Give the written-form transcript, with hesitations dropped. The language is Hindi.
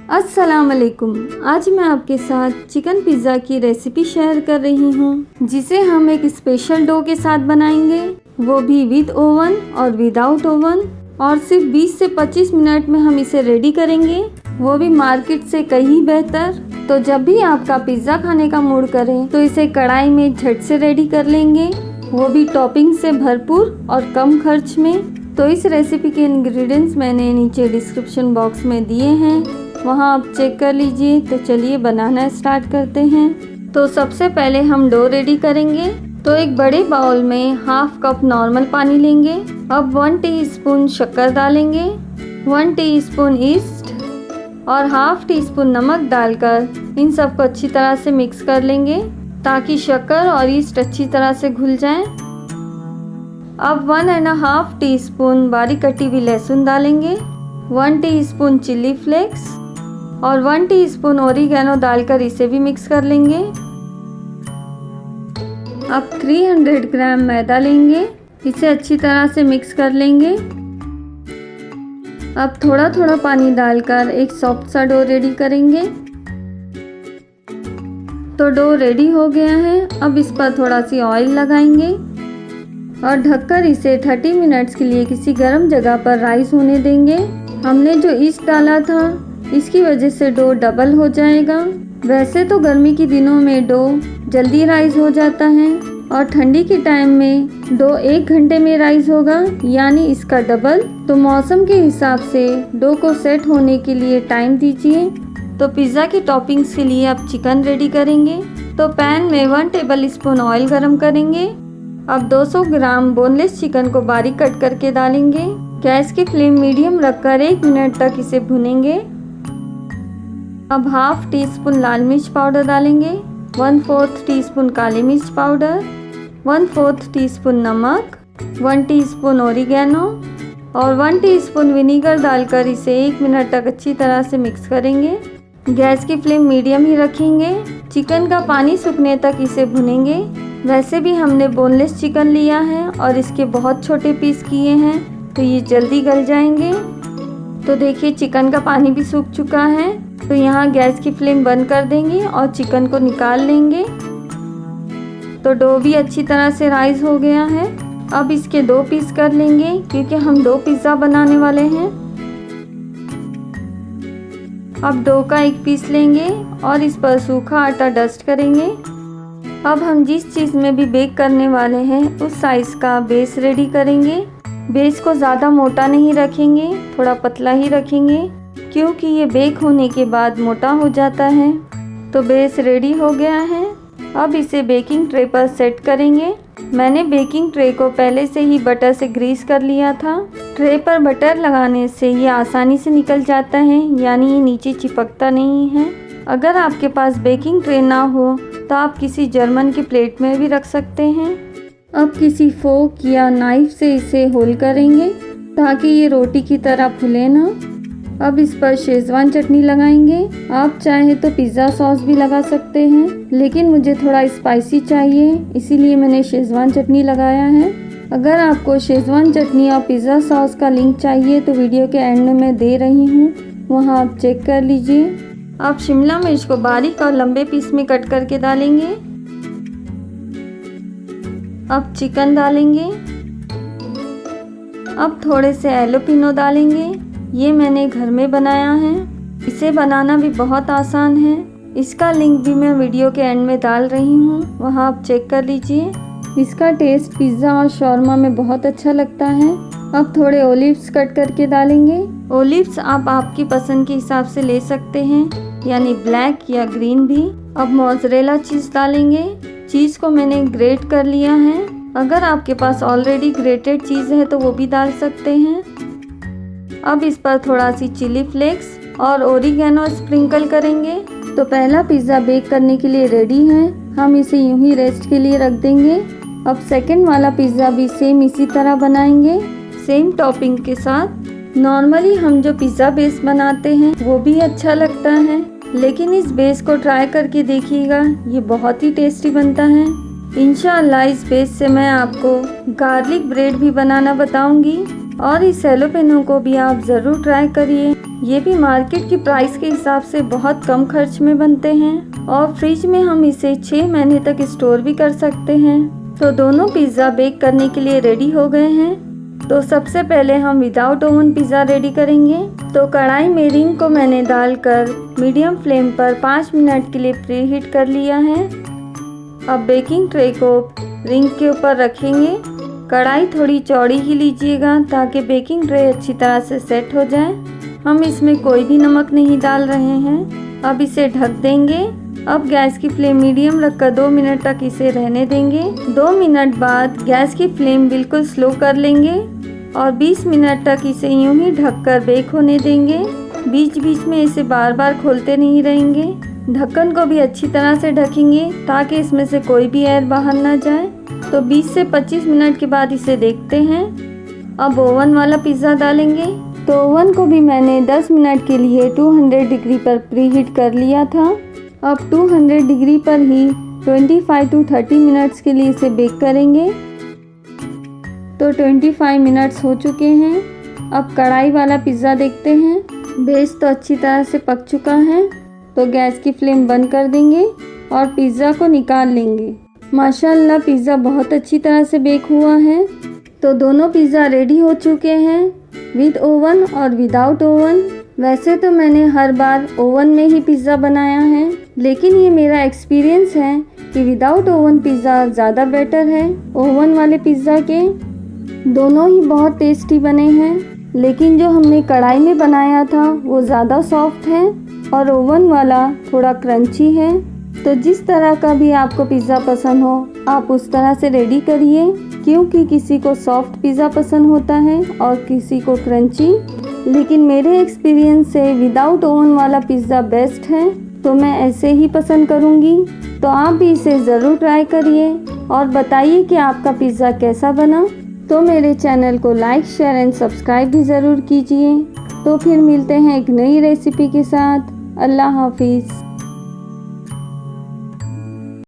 अस्सलाम वालेकुम। आज मैं आपके साथ चिकन पिज़्ज़ा की रेसिपी शेयर कर रही हूँ, जिसे हम एक स्पेशल डो के साथ बनाएंगे, वो भी विद ओवन और विदाउट ओवन। और सिर्फ 20 से 25 मिनट में हम इसे रेडी करेंगे, वो भी मार्केट से कहीं बेहतर। तो जब भी आपका पिज़्ज़ा खाने का मूड करे तो इसे कढ़ाई में झट से रेडी कर लेंगे, वो भी टॉपिंग से भरपूर और कम खर्च में। तो इस रेसिपी के इंग्रेडिएंट्स मैंने नीचे डिस्क्रिप्शन बॉक्स में दिए हैं, वहाँ आप चेक कर लीजिए। तो चलिए बनाना स्टार्ट करते हैं। तो सबसे पहले हम डो रेडी करेंगे। तो एक बड़े बाउल में हाफ कप नॉर्मल पानी लेंगे। अब 1 टीस्पून शक्कर डालेंगे, 1 टीस्पून ईस्ट और हाफ टीस्पून नमक डालकर इन सबको अच्छी तरह से मिक्स कर लेंगे, ताकि शक्कर और ईस्ट अच्छी तरह से घुल जाएं। अब 1.5 टीस्पून बारीक कटी हुई लहसुन डालेंगे, 1 टीस्पून चिली फ्लेक्स और 1 टीस्पून ओरिगैनो डालकर इसे भी मिक्स कर लेंगे। अब 300 ग्राम मैदा लेंगे, इसे अच्छी तरह से मिक्स कर लेंगे। अब थोड़ा थोड़ा पानी डालकर एक सॉफ्ट सा डो रेडी करेंगे। तो डो रेडी हो गया है। अब इस पर थोड़ा सी ऑयल लगाएंगे और ढककर इसे 30 मिनट्स के लिए किसी गर्म जगह पर राइस होने देंगे। हमने जो ईस्ट डाला था, इसकी वजह से डो डबल हो जाएगा। वैसे तो गर्मी के दिनों में डो जल्दी राइस हो जाता है और ठंडी के टाइम में डो 1 घंटे में राइस होगा, यानी इसका डबल। तो मौसम के हिसाब से डो को सेट होने के लिए टाइम दीजिए। तो पिज़्ज़ा की टॉपिंग्स के लिए आप चिकन रेडी करेंगे। तो पैन में 1 टेबल स्पून ऑयल गरम करेंगे। अब 200 ग्राम बोनलेस चिकन को बारीक कट करके डालेंगे। गैस की फ्लेम मीडियम रखकर 1 मिनट तक इसे भुनेंगे। अब हाफ टीस्पून लाल मिर्च पाउडर डालेंगे, 1/4 टीस्पून काली मिर्च पाउडर, 1/4 टीस्पून नमक, 1 टीस्पून ओरिगैनो और 1 टीस्पून विनीगर डालकर इसे 1 मिनट तक अच्छी तरह से मिक्स करेंगे। गैस की फ्लेम मीडियम ही रखेंगे। चिकन का पानी सूखने तक इसे भुनेंगे। वैसे भी हमने बोनलेस चिकन लिया है और इसके बहुत छोटे पीस किए हैं, तो ये जल्दी गल जाएंगे। तो देखिए चिकन का पानी भी सूख चुका है। तो यहाँ गैस की फ्लेम बंद कर देंगे और चिकन को निकाल लेंगे। तो डो भी अच्छी तरह से राइस हो गया है। अब इसके 2 पीस कर लेंगे, क्योंकि हम 2 पिज़्ज़ा बनाने वाले हैं। अब डो का 1 पीस लेंगे और इस पर सूखा आटा डस्ट करेंगे। अब हम जिस चीज़ में भी बेक करने वाले हैं, उस साइज़ का बेस रेडी करेंगे। बेस को ज़्यादा मोटा नहीं रखेंगे, थोड़ा पतला ही रखेंगे, क्योंकि ये बेक होने के बाद मोटा हो जाता है। तो बेस रेडी हो गया है। अब इसे बेकिंग ट्रे पर सेट करेंगे। मैंने बेकिंग ट्रे को पहले से ही बटर से ग्रीस कर लिया था। ट्रे पर बटर लगाने से ये आसानी से निकल जाता है, यानी ये नीचे चिपकता नहीं है। अगर आपके पास बेकिंग ट्रे ना हो तो आप किसी जर्मन की प्लेट में भी रख सकते हैं। अब किसी फोक या नाइफ से इसे होल करेंगे, ताकि ये रोटी की तरह फूले ना। अब इस पर शेजवान चटनी लगाएंगे। आप चाहे तो पिज़्ज़ा सॉस भी लगा सकते हैं, लेकिन मुझे थोड़ा स्पाइसी चाहिए, इसीलिए मैंने शेजवान चटनी लगाया है। अगर आपको शेजवान चटनी और पिज़्ज़ा सॉस का लिंक चाहिए तो वीडियो के एंड में मैं दे रही हूँ, वहाँ आप चेक कर लीजिए। अब शिमला मिर्च को बारीक और लंबे पीस में कट करके डालेंगे। अब चिकन डालेंगे। अब थोड़े से एलोपिनो डालेंगे। ये मैंने घर में बनाया है। इसे बनाना भी बहुत आसान है। इसका लिंक भी मैं वीडियो के एंड में डाल रही हूँ, वहाँ आप चेक कर लीजिए। इसका टेस्ट पिज़्ज़ा और शॉर्मा में बहुत अच्छा लगता है। अब थोड़े ओलिव्स कट करके डालेंगे। ओलिव्स आप आपकी पसंद के हिसाब से ले सकते हैं, यानी ब्लैक या ग्रीन भी। अब मोज़रेला चीज़ डालेंगे। चीज़ को मैंने ग्रेट कर लिया है। अगर आपके पास ऑलरेडी ग्रेटेड चीज़ है तो वो भी डाल सकते हैं। अब इस पर थोड़ा सी चिली फ्लेक्स और ओरिगैनो स्प्रिंकल करेंगे। तो पहला पिज़्ज़ा बेक करने के लिए रेडी है। हम इसे यूं ही रेस्ट के लिए रख देंगे। अब सेकंड वाला पिज़्ज़ा भी सेम इसी तरह बनाएंगे, सेम टॉपिंग के साथ। नॉर्मली हम जो पिज़्ज़ा बेस बनाते हैं वो भी अच्छा लगता है, लेकिन इस बेस को ट्राई करके देखिएगा, ये बहुत ही टेस्टी बनता है। इंशाअल्लाह इस बेस से मैं आपको गार्लिक ब्रेड भी बनाना बताऊंगी। और इस सेलोपेनो को भी आप ज़रूर ट्राई करिए। ये भी मार्केट की प्राइस के हिसाब से बहुत कम खर्च में बनते हैं और फ्रिज में हम इसे 6 महीने तक स्टोर भी कर सकते हैं। तो दोनों पिज़्ज़ा बेक करने के लिए रेडी हो गए हैं। तो सबसे पहले हम विदाउट ओवन पिज़्ज़ा रेडी करेंगे। तो कढ़ाई में रिंग को मैंने डालकर मीडियम फ्लेम पर 5 मिनट के लिए प्री हीट कर लिया है। अब बेकिंग ट्रे को रिंग के ऊपर रखेंगे। कढ़ाई थोड़ी चौड़ी ही लीजिएगा ताकि बेकिंग ट्रे अच्छी तरह से सेट हो जाए। हम इसमें कोई भी नमक नहीं डाल रहे हैं। अब इसे ढक देंगे। अब गैस की फ्लेम मीडियम रखकर 2 मिनट तक इसे रहने देंगे। 2 मिनट बाद गैस की फ्लेम बिल्कुल स्लो कर लेंगे और 20 मिनट तक इसे यूं ही ढककर बेक होने देंगे। बीच बीच में इसे बार बार खोलते नहीं रहेंगे। ढक्कन को भी अच्छी तरह से ढकेंगे ताकि इसमें से कोई भी एयर बाहर ना जाए। तो 20 से 25 मिनट के बाद इसे देखते हैं। अब ओवन वाला पिज़्ज़ा डालेंगे। तो ओवन को भी मैंने 10 मिनट के लिए 200 डिग्री पर प्री हीट कर लिया था। अब 200 डिग्री पर ही 25 to 30 मिनट्स के लिए इसे बेक करेंगे। तो 25 मिनट्स हो चुके हैं। अब कढ़ाई वाला पिज़्ज़ा देखते हैं। बेस तो अच्छी तरह से पक चुका है। तो गैस की फ्लेम बंद कर देंगे और पिज़्ज़ा को निकाल लेंगे। माशाल्लाह पिज़्ज़ा बहुत अच्छी तरह से बेक हुआ है। तो दोनों पिज़्ज़ा रेडी हो चुके हैं, विद ओवन और विदाउट ओवन। वैसे तो मैंने हर बार ओवन में ही पिज़्ज़ा बनाया है, लेकिन ये मेरा एक्सपीरियंस है कि विदाउट ओवन पिज़्ज़ा ज़्यादा बेटर है ओवन वाले पिज़्ज़ा के। दोनों ही बहुत टेस्टी बने हैं, लेकिन जो हमने कढ़ाई में बनाया था वो ज़्यादा सॉफ्ट है और ओवन वाला थोड़ा क्रंची है। तो जिस तरह का भी आपको पिज़्ज़ा पसंद हो आप उस तरह से रेडी करिए, क्योंकि किसी को सॉफ्ट पिज़्ज़ा पसंद होता है और किसी को क्रंची। लेकिन मेरे एक्सपीरियंस से विदाउट ओवन वाला पिज़्ज़ा बेस्ट है, तो मैं ऐसे ही पसंद करूँगी। तो आप भी इसे ज़रूर ट्राई करिए और बताइए कि आपका पिज़्ज़ा कैसा बना। तो मेरे चैनल को लाइक, शेयर एंड सब्सक्राइब भी ज़रूर कीजिए। तो फिर मिलते हैं एक नई रेसिपी के साथ। अल्लाह हाफिज़।